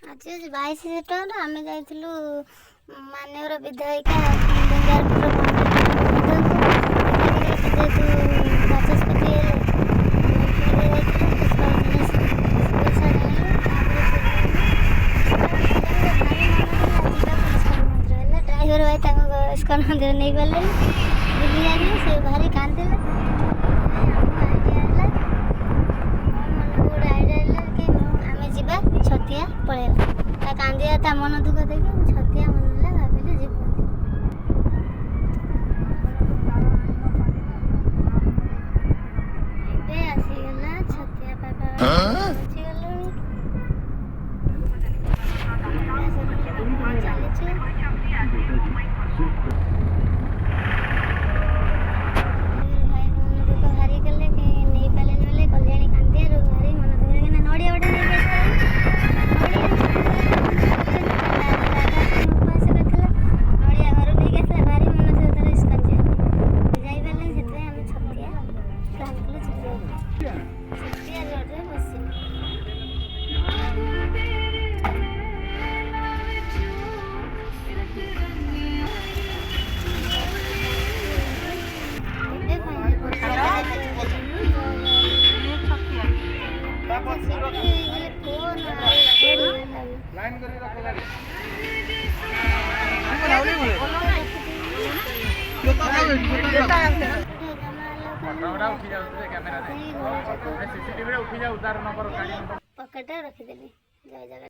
ଆଜି ହେଉଛି 22 ସେପ୍ଟେମ୍ବର। ଆମେ ଯାଇଥିଲୁ ମାନ୍ୟବର ବିଧାୟିକା ଲିଙ୍ଗାରପୁର ଯେହେତୁ ବାଚସ୍ପତି ହେଲେ ପୁରୀରେ ଯାଇଥିଲୁ ଡ୍ରାଇଭର ଭାଇ ତାଙ୍କ ଇସ୍କନ ମନ୍ଦିର ନେଇଗଲେଣି ବୁଲି ଯାଇଥିଲୁ। ସେ ଭାରି କାନ୍ଦିଲେ। ଆମେ ଯିବା ଛତିଆ ପଳେଇବା। ତା କାନ୍ଦିବା ତା ମନ ଦୁଃଖ ଦେଖି ଛତିଆ ମନ ହେଲା ଭାବିଲୁ ଯିବୁ। ଏବେ ଆସିଗଲା ଛତିଆ ପାଖାପାଖି ପହଞ୍ଚିଗଲୁଣି। ଚାଲିଛୁ। ଭାଇ ମନ ଦୁଃଖ ଭାରି କଲେ କି ନେଇପାରିଲେନି ବୋଲି କଲ୍ୟାଣୀ କାନ୍ଦିଆରୁ ଭାରି ମନ ଦୁଃଖ କିନା ନଡ଼ିଆ ଗୋଟେ ନେଇକି ନଡ଼ିଆ ଘରୁ ନେଇକି ଆସିଲା। ଭାରି ମନ ଦୁଃଖ ତାର ଇସ୍କନ ଯିବା ପାଇଁ ଯାଇପାରିଲେନି। ସେଥିପାଇଁ ଆମେ ଛତିଆ ପ୍ଲାନ୍ କଲୁ ଛତିଆ ରୋଡ଼ରେ ବସିଲୁ। ପକେଟରେ ରଖିଦେଲି। ଜୟ ଜଗନ୍ନାଥ।